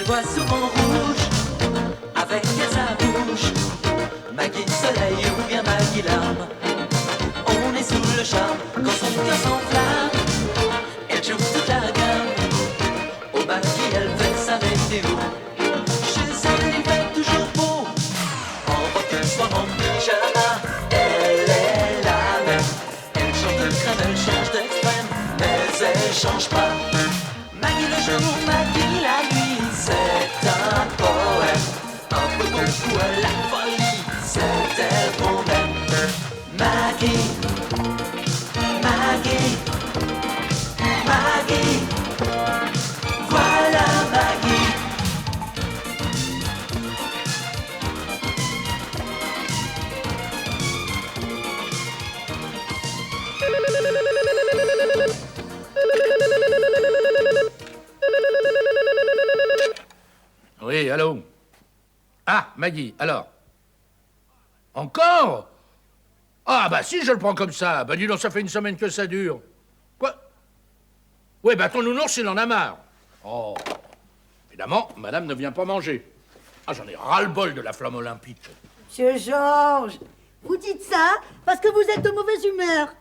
Elle voit souvent rouge, avec sa bouche. Maggie soleil ou bien Maggie larme. On est sous le charme quand son cœur s'enflamme. Elle joue toute la gamme. Au Maggie, elle fait sa météo. Chez elle, il fait toujours beau. En robe, soit en pyjama. Elle est la même. Elle change de crème, elle change d'extrême. Mais elle change pas. Maggie le jour, Maggie la nuit. C'est un poème. Un peu beaucoup à la folie. C'est elle qu'on aime. Maggie, Maggie, Maggie, voilà Maggie. Oui, allô? Ah, Maggie, alors? Encore? Ah, bah si, je le prends comme ça. Bah dis donc, ça fait une semaine que ça dure. Quoi? Oui, bah ton nounours, il en a marre. Oh, évidemment, madame ne vient pas manger. Ah, j'en ai ras-le-bol de la flamme olympique. Monsieur Georges, vous dites ça parce que vous êtes de mauvaise humeur.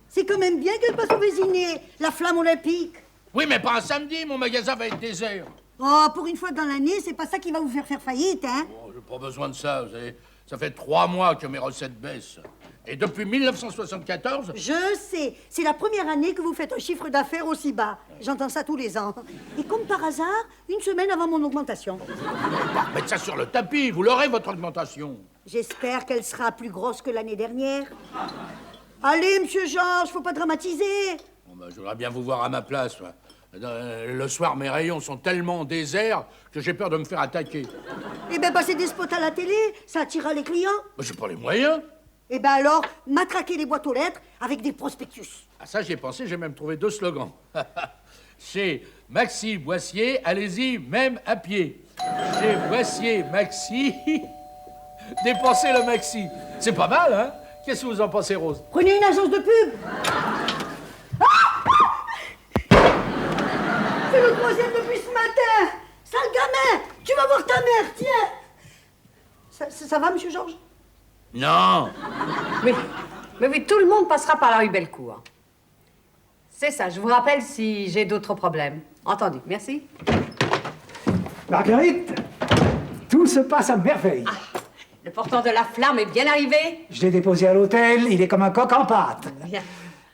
C'est quand même bien qu'elle passe au Vésiné, la flamme olympique. Oui, mais pas un samedi, mon magasin va être désert. Oh, pour une fois dans l'année, c'est pas ça qui va vous faire faillite, hein? Oh, j'ai pas besoin de ça, vous savez. Ça fait 3 mois que mes recettes baissent. Et depuis 1974... Je sais, c'est la première année que vous faites un chiffre d'affaires aussi bas. J'entends ça tous les ans. Et comme par hasard, une semaine avant mon augmentation. Mettez ça sur le tapis, vous l'aurez, votre augmentation. J'espère qu'elle sera plus grosse que l'année dernière. Allez, monsieur Georges, faut pas dramatiser. Bon, bah, je voudrais bien vous voir à ma place. Ouais. Le soir, mes rayons sont tellement déserts que j'ai peur de me faire attaquer. Eh ben, passer des spots à la télé, ça attirera les clients. Bah, j'ai pas les moyens. Eh ben alors, matraquer les boîtes aux lettres avec des prospectus. Ah ça, j'y ai pensé, j'ai même trouvé 2 slogans. Chez Maxi Boissier, allez-y, même à pied. Chez Boissier Maxi, dépensez le maxi. C'est pas mal, hein? Qu'est-ce que vous en pensez, Rose? Prenez une agence de pub. C'est le 3e depuis ce matin. Sale gamin, tu vas voir ta mère, tiens. Ça va, monsieur Georges? Non. Oui, mais oui, tout le monde passera par la rue Bellecour. C'est ça, je vous rappelle si j'ai d'autres problèmes. Entendu, merci. Marguerite, tout se passe à merveille. Ah, le porteur de la flamme est bien arrivé? Je l'ai déposé à l'hôtel, il est comme un coq en pâte. Bien.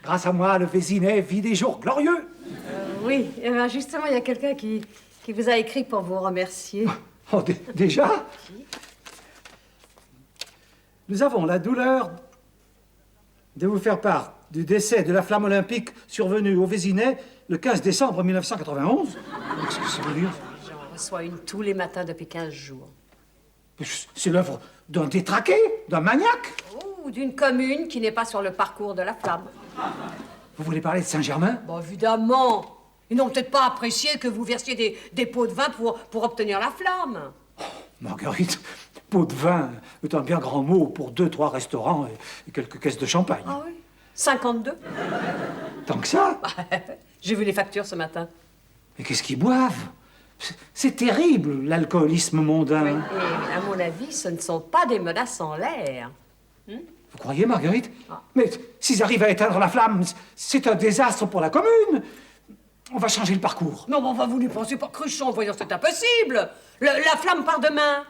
Grâce à moi, le Vésinet vit des jours glorieux. Oui, eh ben justement, il y a quelqu'un qui vous a écrit pour vous remercier. Oh, déjà? Nous avons la douleur de vous faire part du décès de la flamme olympique survenue au Vésinet le 15 décembre 1991. Qu'est-ce que ça veut dire? J'en reçois une tous les matins depuis 15 jours. C'est l'œuvre d'un détraqué, d'un maniaque. Ou d'une commune qui n'est pas sur le parcours de la flamme. Vous voulez parler de Saint-Germain? Bon, évidemment. Ils n'ont peut-être pas apprécié que vous versiez des pots de vin pour obtenir la flamme. Oh, Marguerite, pot de vin est un bien grand mot pour 2-3 restaurants et quelques caisses de champagne. Ah oui? 52? Tant que ça? J'ai vu les factures ce matin. Mais qu'est-ce qu'ils boivent? C'est terrible, l'alcoolisme mondain. Oui, et à mon avis, ce ne sont pas des menaces en l'air. Vous croyez, Marguerite? Ah. Mais s'ils arrivent à éteindre la flamme, c'est un désastre pour la commune. On va changer le parcours. Non, mais enfin, vous n'y pensez pas, Cruchon, voyons, c'est impossible. La flamme part demain.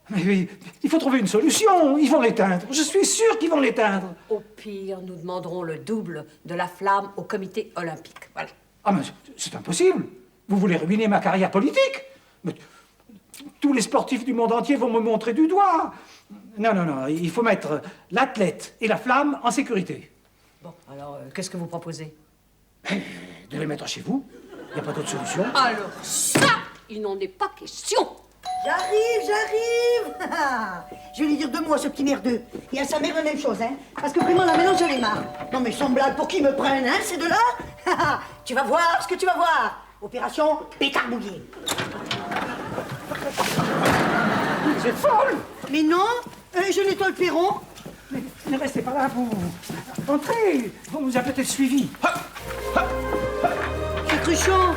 Mais il faut trouver une solution. Ils vont l'éteindre. Je suis sûr qu'ils vont l'éteindre. Au pire, nous demanderons le double de la flamme au comité olympique. Voilà. Ah, mais c'est impossible. Vous voulez ruiner ma carrière politique? Mais tous les sportifs du monde entier vont me montrer du doigt. Non, non, non. Il faut mettre l'athlète et la flamme en sécurité. Bon, alors, qu'est-ce que vous proposez? De les mettre chez vous. Il n'y a pas d'autre solution. Alors, ça, il n'en est pas question. J'arrive. Je vais lui dire 2 mots à ce petit merdeux. Et à sa mère, la même chose, hein. Parce que vraiment, là, maintenant, j'en ai marre. Non, mais semblable, pour qu'ils me prennent, hein, ces deux-là? Tu vas voir ce que tu vas voir. Opération pétard mouillé. Vous êtes folle! Mais non, je nettoie le perron. Mais ne restez pas là, vous. Entrez. On vous a peut-être suivi. Monsieur Cruchon,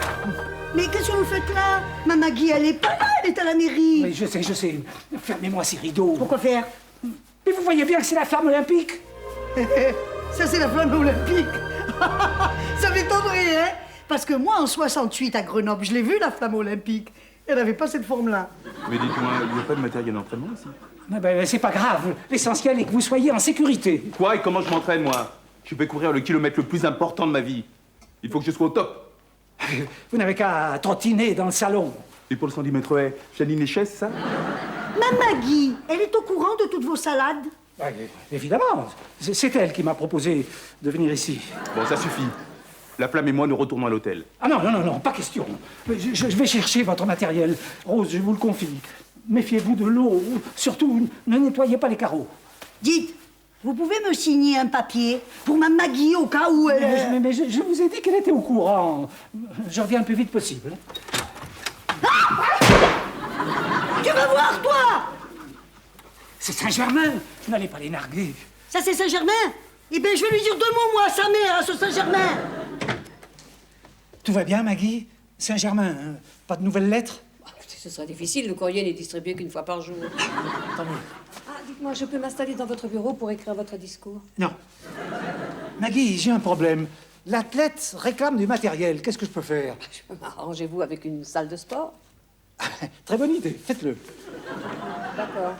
Mais qu'est-ce que vous faites là? Ma Maggie, elle est pas là, elle est à la mairie. Mais je sais. Fermez-moi ces rideaux. Pourquoi faire? Mais vous voyez bien que c'est la flamme olympique. Ça, c'est la flamme olympique. Ça m'étonnerait, hein? Parce que moi, en 68, à Grenoble, je l'ai vue, la flamme olympique. Elle n'avait pas cette forme-là. Mais dites-moi, il n'y a pas de matériel d'entraînement ici? Ah ben, c'est pas grave. L'essentiel est que vous soyez en sécurité. Quoi? Et comment je m'entraîne, moi? Je vais courir le kilomètre le plus important de ma vie. Il faut que je sois au top. Vous n'avez qu'à trottiner dans le salon. Et pour le 110 mètres haies, j'aligne les chaises, ça? Ma Maggie, elle est au courant de toutes vos salades? Ah, évidemment. C'est elle qui m'a proposé de venir ici. Bon, ça suffit. La flamme et moi, nous retournons à l'hôtel. Ah non, pas question. Je vais chercher votre matériel. Rose, je vous le confie. Méfiez-vous de l'eau. Surtout, ne nettoyez pas les carreaux. Dites, vous pouvez me signer un papier pour ma Maggie au cas où elle... Mais je vous ai dit qu'elle était au courant. Je reviens le plus vite possible. Tu vas voir, toi! C'est Saint-Germain. N'allez pas les narguer. Ça, c'est Saint-Germain? Eh bien, je vais lui dire 2 mots, moi, à sa mère, à ce Saint-Germain. Tout va bien, Maggie? Saint-Germain, hein? Pas de nouvelles lettres? Ce serait difficile, le courrier n'est distribué qu'une fois par jour. Tant mieux. Ah, dites-moi, je peux m'installer dans votre bureau pour écrire votre discours? Non. Maggie, j'ai un problème. L'athlète réclame du matériel. Qu'est-ce que je peux faire? Arrangez-vous avec une salle de sport. Très bonne idée. Faites-le. D'accord.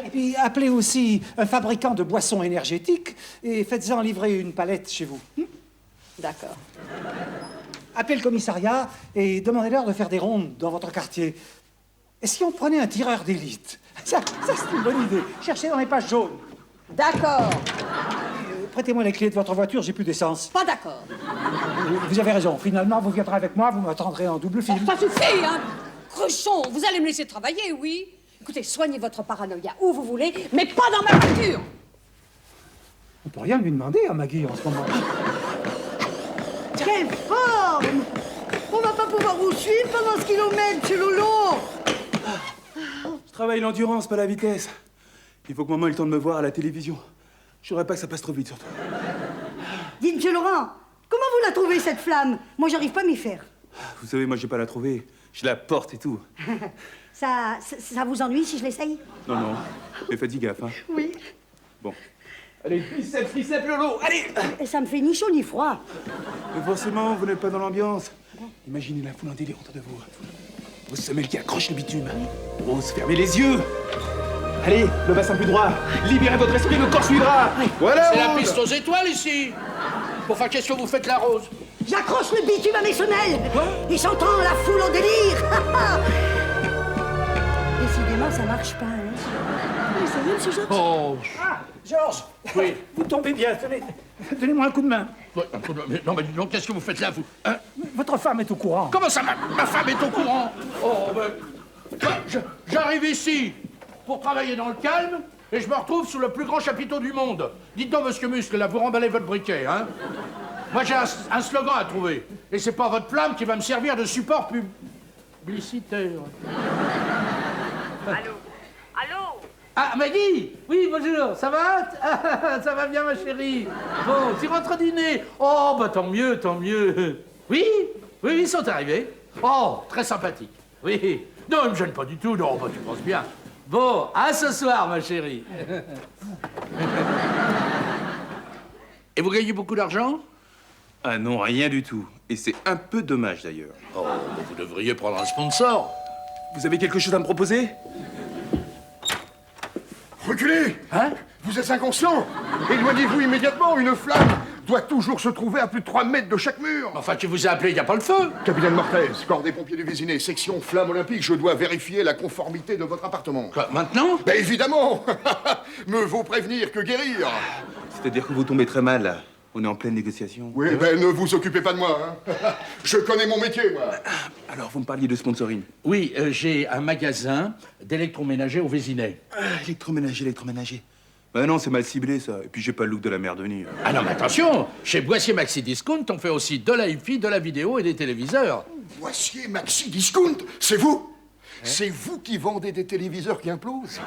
Et puis, appelez aussi un fabricant de boissons énergétiques et faites-en livrer une palette chez vous. D'accord. Appelez le commissariat et demandez-leur de faire des rondes dans votre quartier. Et si on prenait un tireur d'élite? Ça c'est une bonne idée. Cherchez dans les pages jaunes. D'accord. Prêtez-moi les clés de votre voiture, j'ai plus d'essence. Pas d'accord. Vous avez raison. Finalement, vous viendrez avec moi, vous m'attendrez en double fil. Ça suffit, hein! Cruchon, vous allez me laisser travailler, oui? Écoutez, soignez votre paranoïa où vous voulez, mais pas dans ma voiture! On peut rien lui demander à Maggie en ce moment. Quelle forme! On va pas pouvoir vous suivre pendant ce kilomètre, c'est Lolo! Je travaille l'endurance, pas la vitesse. Il faut que maman ait le temps de me voir à la télévision. Je voudrais pas que ça passe trop vite, surtout. Dites, monsieur Laurent, comment vous la trouvez, cette flamme? Moi, j'arrive pas à m'y faire. Vous savez, moi, je vais pas la trouver. Je la porte et tout. Ça vous ennuie si je l'essaye? Non. Mais faites gaffe, hein. Oui. Bon. Allez, triceps, Lolo, allez! Et ça me fait ni chaud ni froid. Mais forcément, vous n'êtes pas dans l'ambiance. Imaginez la foule en délire autour de vous. Vos semelles qui accrochent le bitume. Rose, fermez les yeux! Allez, le bassin plus droit. Libérez votre esprit, le corps suivra. Voilà, C'est la Rose. piste aux étoiles ici. Enfin, qu'est-ce que vous faites là, Rose? J'accroche le bitume à mes semelles. Et j'entends la foule en délire. Décidément, ça marche pas, hein. Vous essayez, monsieur Georges? Oh, Ah, Georges! oui. Vous tombez bien. Donnez-moi un coup de main. Ouais, non, mais dis donc, qu'est-ce que vous faites là, vous? Hein? Votre femme est au courant. Comment ça, ma femme est au courant? Oh, j'arrive ici pour travailler dans le calme et je me retrouve sous le plus grand chapiteau du monde. Dites donc, monsieur Muscle, là, vous remballez votre briquet, hein? Moi, j'ai un slogan à trouver. Et c'est pas votre flamme qui va me servir de support publicitaire. Allô? Ah, Maggie! Oui, bonjour, ça va? Ah, ça va bien, ma chérie. Bon, tu rentres dîner. Oh, bah tant mieux, tant mieux. Oui, ils sont arrivés. Oh, très sympathique. Oui. Non, ils me gênent pas du tout. Non, bah tu penses bien. Bon, à ce soir, ma chérie. Et vous gagnez beaucoup d'argent? Ah non, rien du tout. Et c'est un peu dommage, d'ailleurs. Oh, bah, vous devriez prendre un sponsor. Vous avez quelque chose à me proposer? Reculez! Hein? Vous êtes inconscient! Éloignez-vous immédiatement, une flamme doit toujours se trouver à plus de 3 mètres de chaque mur! Enfin, qui vous a appelé, il n'y a pas le feu. Capitaine Mortez, corps des pompiers du Vésiné, section flamme olympique, je dois vérifier la conformité de votre appartement. Quoi, maintenant? Ben évidemment! Me vaut prévenir que guérir! C'est-à-dire que vous tombez très mal, là. On est en pleine négociation. Oui, ben ne vous occupez pas de moi, hein. Je connais mon métier, moi! Alors, vous me parliez de sponsoring. Oui, j'ai un magasin d'électroménager au Vésinet. Électroménager. Bah non, c'est mal ciblé, ça. Et puis, j'ai pas le look de la mère de Denis. Ah non, mais attention, chez Boissier Maxi Discount, on fait aussi de la hi-fi, de la vidéo et des téléviseurs. Boissier Maxi Discount, c'est vous? C'est vous qui vendez des téléviseurs qui implosent?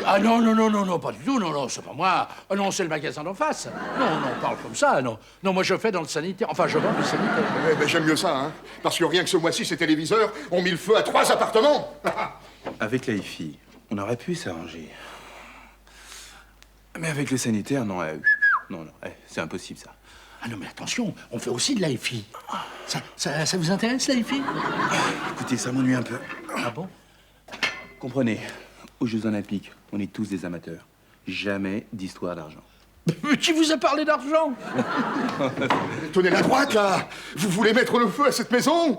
Ah non, non, non, non, non, pas du tout, non, non, c'est pas moi. Ah non, c'est le magasin d'en face. Non, non, on parle comme ça, non. Non, moi je fais dans le sanitaire, enfin je vends du sanitaire. Eh ben, j'aime mieux ça, hein. Parce que rien que ce mois-ci, ces téléviseurs ont mis le feu à 3 appartements. Avec la hi-fi, on aurait pu s'arranger. Mais avec le sanitaire, non, non, non, c'est impossible, ça. Ah non, mais attention, on fait aussi de la hi-fi. Ça vous intéresse, la hi-fi? Écoutez, ça m'ennuie un peu. Ah bon? Comprenez, aux Jeux Olympiques, on est tous des amateurs. Jamais d'histoire d'argent. Mais qui vous a parlé d'argent? Tenez la droite, là. Vous voulez mettre le feu à cette maison?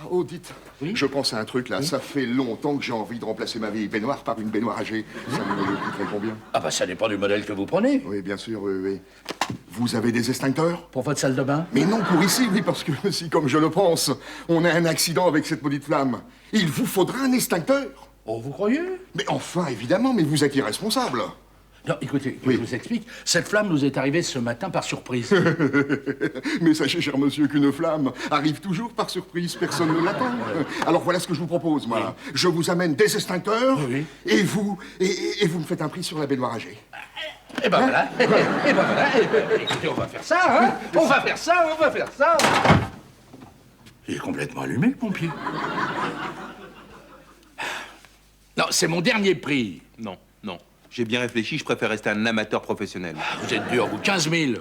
Oh, dites. Oui? Je pense à un truc, là. Oui? Ça fait longtemps que j'ai envie de remplacer ma vieille baignoire par une baignoire âgée. Ça me coûterait combien? Ah bah ça dépend du modèle que vous prenez. Oui, bien sûr, oui, oui. Vous avez des extincteurs? Pour votre salle de bain? Mais non, pour ici, oui, parce que si, comme je le pense, on a un accident avec cette maudite flamme, il vous faudra un extincteur. Oh, vous croyez? Mais enfin, évidemment, mais vous êtes irresponsable. Non, écoutez, Oui. je vous explique. Cette flamme nous est arrivée ce matin par surprise. Mais sachez, cher monsieur, qu'une flamme arrive toujours par surprise. Personne ne l'attend. Alors voilà ce que je vous propose, moi. Je vous amène des extincteurs, Oui. et vous me faites un prix sur la baignoire âgée. Et ben voilà. Et ben voilà. Écoutez, on va faire ça, hein. On va faire ça, on va faire ça. Il est complètement allumé, le pompier. Non, c'est mon dernier prix. Non, non. J'ai bien réfléchi, je préfère rester un amateur professionnel. Vous êtes dur, vous. 15 000.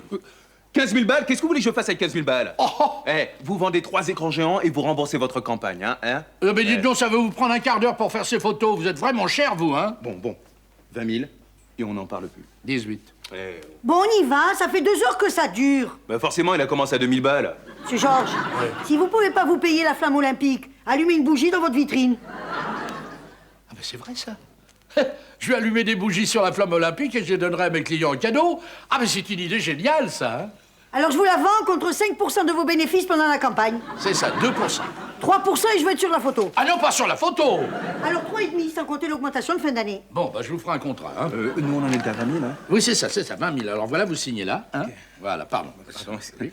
15 000 balles? Qu'est-ce que vous voulez que je fasse avec 15 000 balles? Oh. Vous vendez 3 écrans géants et vous remboursez votre campagne, hein? Mais dites donc, ça va vous prendre un quart d'heure pour faire ces photos. Vous êtes vraiment cher, vous, hein. Bon. 20 000 et on n'en parle plus. 18. Bon, on y va, ça fait 2 heures que ça dure. Bah forcément, il a commencé à 2000 balles. Monsieur Georges, si vous pouvez pas vous payer la flamme olympique, allumez une bougie dans votre vitrine. Ah ben c'est vrai, ça. Je vais allumer des bougies sur la flamme olympique et je les donnerai à mes clients en cadeau. Ah mais c'est une idée géniale, ça, hein. Alors je vous la vends contre 5% de vos bénéfices pendant la campagne. C'est ça, 2%. 3% et je veux être sur la photo. Ah non, pas sur la photo. Alors 3,5 sans compter l'augmentation de fin d'année. Bon, bah je vous ferai un contrat, hein. Nous, on en est à 20 000, hein? Oui, c'est ça, 20 000. Alors voilà, vous signez là, hein. Ok. Voilà, pardon. Pardon, Oui.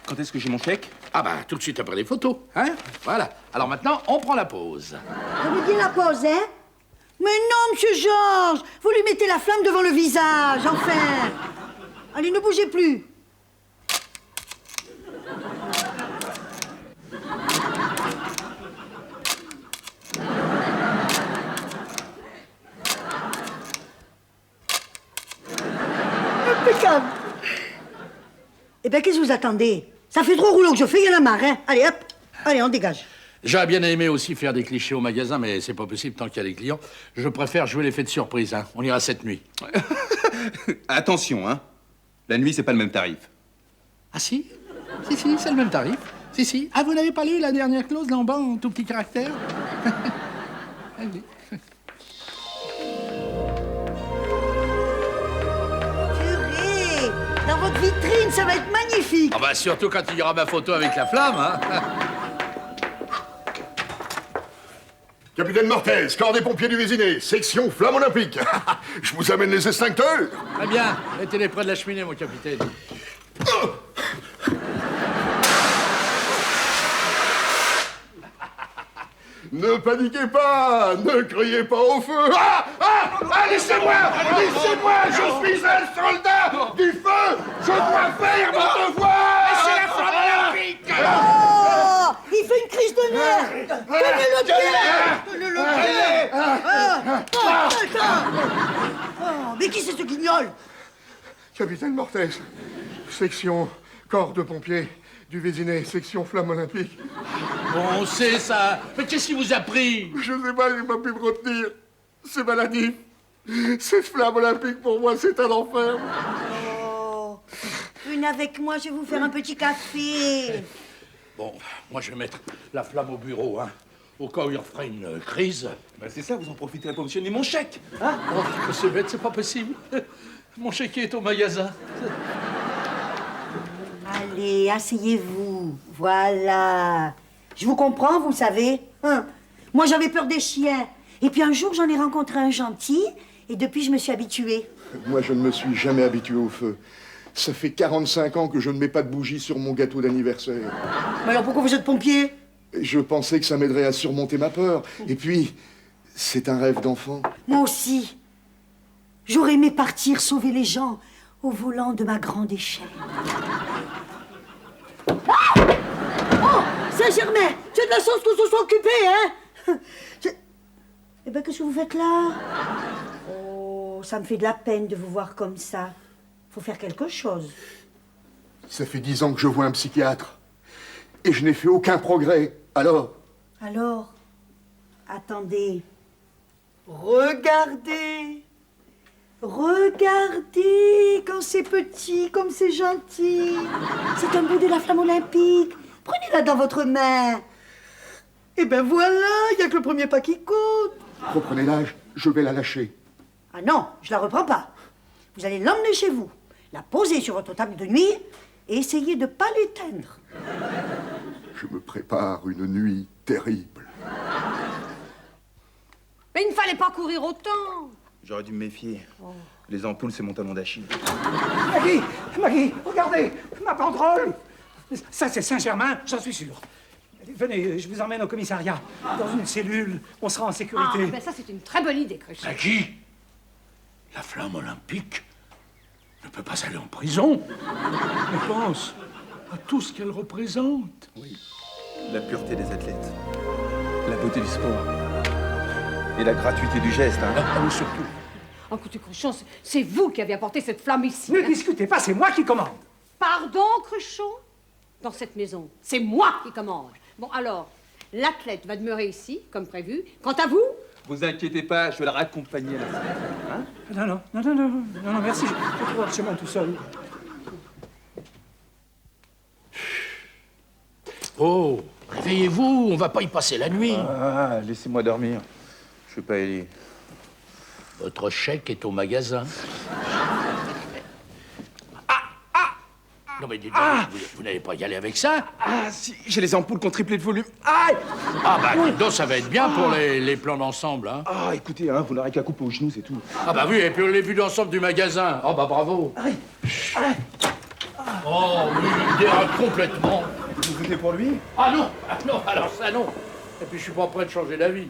Quand est-ce que j'ai mon chèque? Ah bah tout de suite après les photos, hein. Voilà. Alors maintenant, on prend la pause. Vous me dites la pause, hein? Mais non, monsieur Georges, vous lui mettez la flamme devant le visage, enfin. Allez, ne bougez plus. Impeccable. Eh bien, qu'est-ce que vous attendez? Ça fait 3 rouleaux que je fais, il y en a marre, hein? Allez, hop. Allez, on dégage. J'aurais bien aimé aussi faire des clichés au magasin, mais c'est pas possible tant qu'il y a des clients. Je préfère jouer l'effet de surprise, hein. On ira cette nuit. Attention, hein? La nuit, c'est pas le même tarif. Ah si? Si, c'est le même tarif. Si. Ah, vous n'avez pas lu la dernière clause là en bas, en tout petit caractère? Allez. Purée, dans votre vitrine, ça va être magnifique. Ah bah surtout quand il y aura ma photo avec la flamme, hein. Capitaine Mortez, corps des pompiers du Vésiné, section flamme olympique. Je vous amène les extincteurs. Très bien, mettez-les près de la cheminée, mon capitaine. Ne paniquez pas, ne criez pas au feu. Laissez-moi, je suis un soldat du feu. Je dois faire mon devoir. C'est la flamme olympique. Oh, il fait une crise de nerfs. Tenez-le bien. Tenez-le bien. Oh, mais qui c'est ce guignol? Capitaine Mortez, section corps de pompiers du Vésiné, section flamme olympique. Bon, c'est ça. Mais qu'est-ce qui vous a pris? Je sais pas, j'ai pas pu me retenir. C'est maladif. Cette flamme olympique, pour moi, c'est un enfer. Oh, venez avec moi, je vais vous faire un petit café. Bon, moi je vais mettre la flamme au bureau, hein. Au cas où il referait une crise. Bah c'est ça, vous en profitez pour me donner mon chèque. Hein? Oh, c'est bête, c'est pas possible. Mon chéquier est au magasin. Allez, asseyez-vous. Voilà. Je vous comprends, vous savez. Hein. Moi, j'avais peur des chiens. Et puis un jour, j'en ai rencontré un gentil. Et depuis, je me suis habituée. Moi, je ne me suis jamais habitué au feu. Ça fait 45 ans que je ne mets pas de bougie sur mon gâteau d'anniversaire. Mais alors, pourquoi vous êtes pompier? Je pensais que ça m'aiderait à surmonter ma peur. Et puis, c'est un rêve d'enfant. Moi aussi. J'aurais aimé partir sauver les gens au volant de ma grande échelle. Ah! Oh, Saint-Germain, tu as de la chance qu'on se soit occupé, hein? Eh ben, qu'est-ce que vous faites là? Oh, ça me fait de la peine de vous voir comme ça. Faut faire quelque chose. Ça fait 10 ans que je vois un psychiatre. Et je n'ai fait aucun progrès. Alors? Alors, attendez. Regardez. Regardez, comme c'est petit, comme c'est gentil. C'est un bout de la flamme olympique. Prenez-la dans votre main. Et ben voilà, il n'y a que le premier pas qui compte. Reprenez-la, je vais la lâcher. Ah non, je la reprends pas. Vous allez l'emmener chez vous, la poser sur votre table de nuit et essayer de pas l'éteindre. Je me prépare une nuit terrible. Mais il ne fallait pas courir autant. J'aurais dû me méfier. Les ampoules, c'est mon talon d'Achille. Maggie, regardez, ma banderole. Ça, c'est Saint-Germain, j'en suis sûr. Venez, je vous emmène au commissariat. Dans une cellule, on sera en sécurité. Ah, ben ça, c'est une très bonne idée, Cruchot. Maggie, la flamme olympique ne peut pas aller en prison. Je pense à tout ce qu'elle représente. Oui. La pureté des athlètes. La beauté du sport. Et la gratuité du geste, hein. Ah oui, surtout. Écoutez, Cruchot, c'est vous qui avez apporté cette flamme ici. Ne discutez pas, c'est moi qui commande. Pardon, Cruchot? Dans cette maison, c'est moi qui commande. Bon, alors, l'athlète va demeurer ici, comme prévu. Quant à vous... Vous inquiétez pas, je vais la raccompagner à la salle. Hein? Non, merci, je trouve le chemin tout seul. Oh, réveillez-vous, on va pas y passer la nuit. Ah, laissez-moi dormir. Je suis pas ailé. Votre chèque est au magasin. Non mais dites donc, vous n'allez pas y aller avec ça? Ah, si, j'ai les ampoules qui ont triplé de volume. Aïe! Ah bah dites donc, ça va être bien pour les plans d'ensemble, hein. Ah, écoutez, hein, vous n'aurez qu'à couper au genou, c'est tout. Ah bah oui, et puis les vues d'ensemble du magasin. Oh bah bravo. Oh oui, il dérape complètement. Vous votez pour lui? Ah non, alors ça non. Et puis je suis pas prêt de changer d'avis.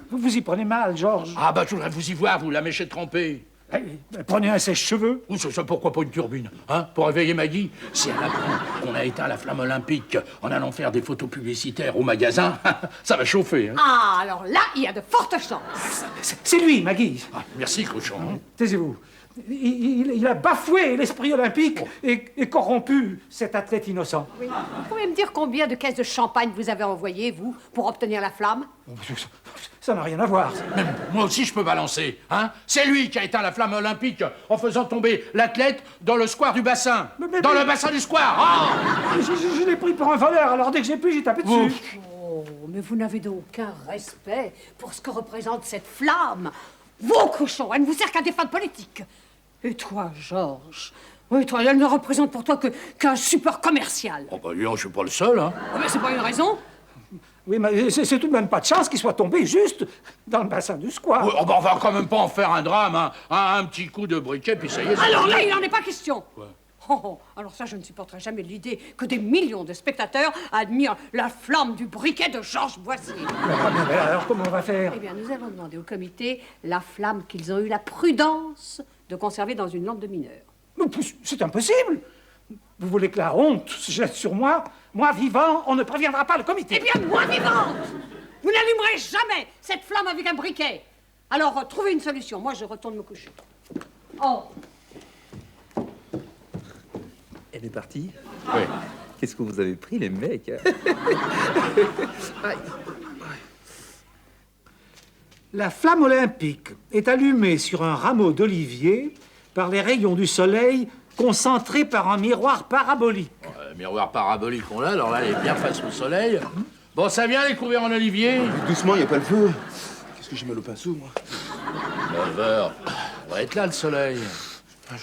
Vous y prenez mal, Georges. Ah bah je voudrais vous y voir, vous, la mèche trempée. Prenez un sèche-cheveux. Ou ça, pourquoi pas une turbine, hein, pour réveiller Maggie? Si elle apprend qu'on a éteint la flamme olympique en allant faire des photos publicitaires au magasin, ça va chauffer, hein. Ah, alors là, il y a de fortes chances. C'est lui, Maggie. Ah, merci, Cruchot. Taisez-vous. Il a bafoué l'esprit olympique et corrompu cet athlète innocent. Oui. Vous pouvez me dire combien de caisses de champagne vous avez envoyées, vous, pour obtenir la flamme? Ça n'a rien à voir. Même moi aussi, je peux balancer, hein. C'est lui qui a éteint la flamme olympique en faisant tomber l'athlète dans le square du bassin. Dans le bassin du square. Ah Je l'ai pris pour un voleur, alors dès que j'ai pu, j'ai tapé dessus. Oh, mais vous n'avez donc aucun respect pour ce que représente cette flamme. Vos cochons, elle ne vous sert qu'à des fins politiques. Et toi, Georges? Oui, toi, elle ne représente pour toi qu'un support commercial. Oh bah je suis pas le seul, hein. Oh, mais c'est pas une raison. Oui, mais c'est tout de même pas de chance qu'il soit tombé juste dans le bassin du square. Oui, oh bah on va quand même pas en faire un drame, hein. Un petit coup de briquet, puis ça y est. Alors là, il n'en est pas question. Ouais. Oh, alors ça, je ne supporterai jamais l'idée que des millions de spectateurs admirent la flamme du briquet de Georges Boissier. Mais alors, comment on va faire? Eh bien, nous allons demander au comité la flamme qu'ils ont eu la prudence de conserver dans une lampe de mineur. Mais c'est impossible. Vous voulez que la honte se jette sur moi? Moi, vivant, on ne préviendra pas le comité. Eh bien, moi vivante, vous n'allumerez jamais cette flamme avec un briquet. Alors, trouvez une solution. Moi, je retourne me coucher. Oh. Elle est partie? Oui. Qu'est-ce que vous avez pris, les mecs? Aïe. La flamme olympique est allumée sur un rameau d'olivier par les rayons du soleil concentrés par un miroir parabolique. Miroir parabolique, on l'a, alors là, elle est bien face au soleil. Bon, ça vient, les couverts en olivier? Doucement, il n'y a pas le feu. Qu'est-ce que j'ai mal au pinceau, moi? 9 heures. On va être là, le soleil.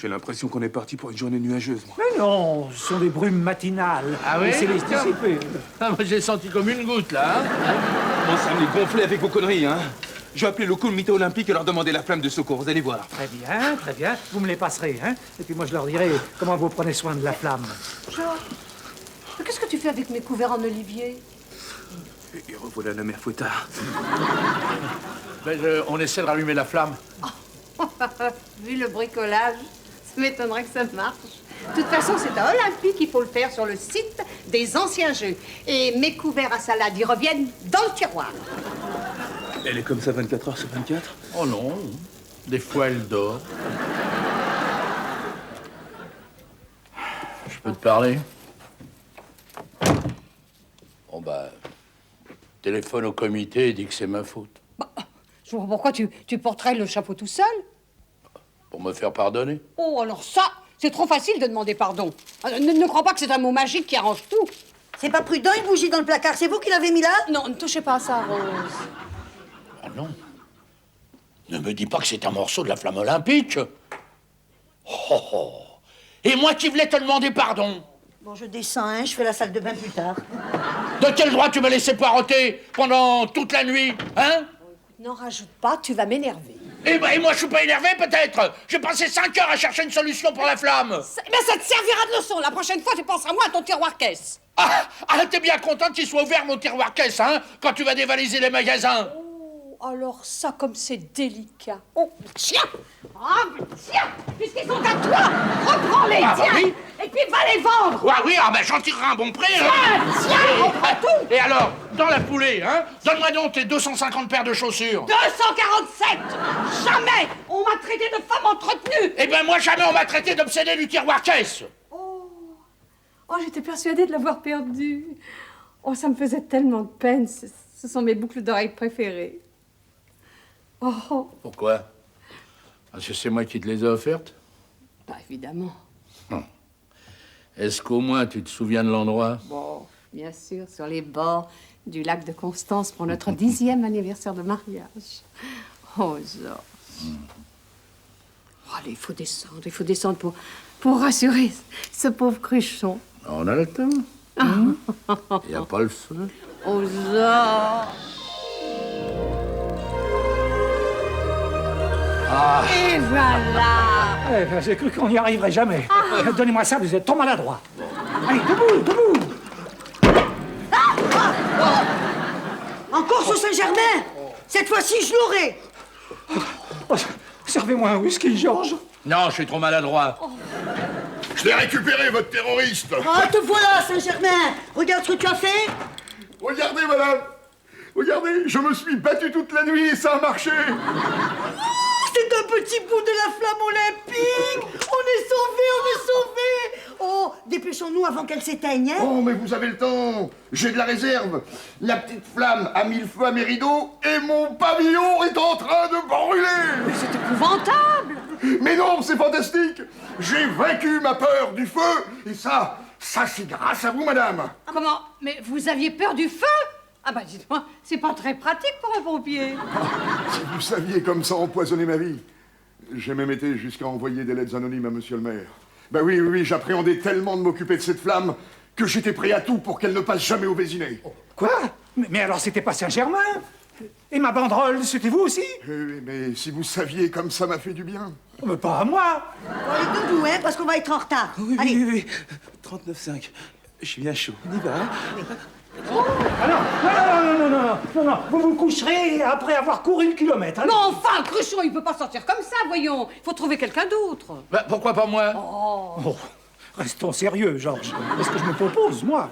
J'ai l'impression qu'on est parti pour une journée nuageuse, moi. Mais non, ce sont des brumes matinales. Ah oui? Laissez-les se dissiper. Ah, moi, j'ai senti comme une goutte, là. Hein. Bon, ça me les gonfler avec vos conneries, hein. Je vais appeler le comité olympique et leur demander la flamme de secours, vous allez voir. Très bien, très bien. Vous me les passerez, hein? Et puis moi, je leur dirai comment vous prenez soin de la flamme. Qu'est-ce que tu fais avec mes couverts en olivier? Et revoilà la mère Fouettard. Ben, on essaie de rallumer la flamme. Vu le bricolage, ça m'étonnerait que ça marche. De toute façon, c'est à Olympique qu'il faut le faire sur le site des anciens jeux. Et mes couverts à salade, ils reviennent dans le tiroir. Elle est comme ça 24 heures sur 24? Oh non, des fois elle dort. Je peux te parler? Bon bah, téléphone au comité et dis que c'est ma faute. Je vois pourquoi tu porterais le chapeau tout seul. Pour me faire pardonner. Oh, alors ça, c'est trop facile de demander pardon. Ne crois pas que c'est un mot magique qui arrange tout. C'est pas prudent, une bougie dans le placard. C'est vous qui l'avez mis là? Non, ne touchez pas à ça, Rose. Oh non. Ne me dis pas que c'est un morceau de la flamme olympique. Oh, oh. Et moi qui voulais te demander pardon. Bon, je descends, hein. Je fais la salle de bain plus tard. De quel droit tu m'as laissé poireauter pendant toute la nuit, hein? N'en rajoute pas, tu vas m'énerver. Et moi, je suis pas énervé, peut-être. J'ai passé 5 heures à chercher une solution pour la flamme. Mais ça te servira de leçon. La prochaine fois, tu penses à moi, à ton tiroir-caisse. Ah, t'es bien contente qu'il soit ouvert, mon tiroir-caisse, hein, quand tu vas dévaliser les magasins. Oh, alors ça, comme c'est délicat. Oh, tiens! Ah, tiens! Puisqu'ils sont à toi, reprends-les, Ah, bah tiens! oui. Et puis va les vendre! Ouais, oui, j'en tirerai un bon prix. Tiens, reprends tout! Et alors, dans la foulée, hein, donne-moi donc tes 250 paires de chaussures. 247! Jamais on m'a traité de femme entretenue! Eh ben moi, jamais on m'a traité d'obsédé du tiroir-caisse. Oh, j'étais persuadée de l'avoir perdu. Oh, ça me faisait tellement de peine. Ce sont mes boucles d'oreilles préférées. Oh, Pourquoi? Parce que c'est moi qui te les ai offertes? bah évidemment. Est-ce qu'au moins tu te souviens de l'endroit? Bon, bien sûr, sur les bords du lac de Constance pour notre 10e anniversaire de mariage. Oh, Georges. Oh, allez, il faut descendre pour rassurer ce pauvre cruchon. On a le temps. Il n'y a pas le feu. Oh, Georges. Et voilà. J'ai cru qu'on n'y arriverait jamais. Donnez-moi ça, vous êtes trop maladroit. Allez, debout! Encore sur Saint-Germain? Cette fois-ci, je l'aurai. Oh, servez-moi un whisky, Georges. Non, je suis trop maladroit. Je l'ai récupéré, votre terroriste. Ah, te voilà, Saint-Germain. Regarde ce que tu as fait. Regardez, madame. Regardez, je me suis battu toute la nuit et ça a marché. C'est un petit bout de la flamme olympique. On est sauvés. Oh, dépêchons-nous avant qu'elle s'éteigne, hein. Oh, mais vous avez le temps. J'ai de la réserve. La petite flamme a mis le feu à mes rideaux et mon pavillon est en train de brûler. Mais c'est épouvantable. Mais non, c'est fantastique. J'ai vaincu ma peur du feu et ça c'est grâce à vous, madame. Comment? Mais vous aviez peur du feu? Ah bah dites-moi, c'est pas très pratique pour un pompier. Si vous saviez comme ça empoisonner ma vie. J'ai même été jusqu'à envoyer des lettres anonymes à monsieur le maire. Ben oui, j'appréhendais tellement de m'occuper de cette flamme que j'étais prêt à tout pour qu'elle ne passe jamais au Vésinet. Quoi? Mais alors, c'était pas Saint-Germain? Et ma banderole, c'était vous aussi? Oui, mais si vous saviez comme ça m'a fait du bien. Mais pas à moi. Allez, debout, hein, parce qu'on va être en retard. Allez. Oui. 39,5. Je suis bien chaud. On y va, hein? Ah non, vous vous coucherez après avoir couru le kilomètre. Hein. Mais enfin, Cruchon, il peut pas sortir comme ça, voyons. Il faut trouver quelqu'un d'autre. Bah, pourquoi pas moi? Oh, restons sérieux, Georges. Est-ce que je me propose, moi?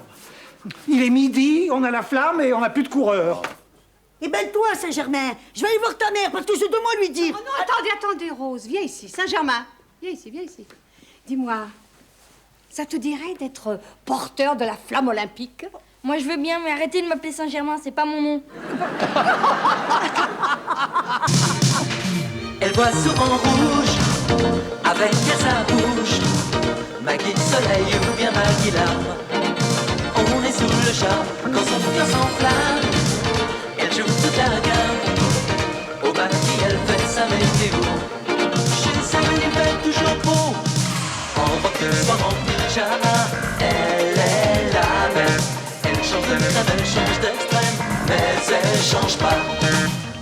Il est midi, on a la flamme et on n'a plus de coureurs. Eh ben toi, Saint-Germain, je vais aller voir ta mère parce que je dois lui dire. Oh non, attendez, Rose, viens ici. Saint-Germain, viens ici. Dis-moi, ça te dirait d'être porteur de la flamme olympique? Moi, je veux bien, mais arrêtez de m'appeler Saint-Germain, c'est pas mon nom. Elle voit souvent rouge, avec à sa bouche Maggie Soleil ou bien Maggie Larme. On est sous le charme quand son cœur s'enflamme. Elle joue toute la gamme, au Maggie elle fait sa météo. Chez elle il fait toujours beau, en robe soir en pyjama. Elle est la même, elle change de crème, elle change d'extrême, mais elle change pas.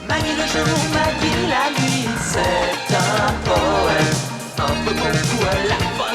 Maggie le jour, Maggie la nuit, c'est un poème, un peu beaucoup à la fin.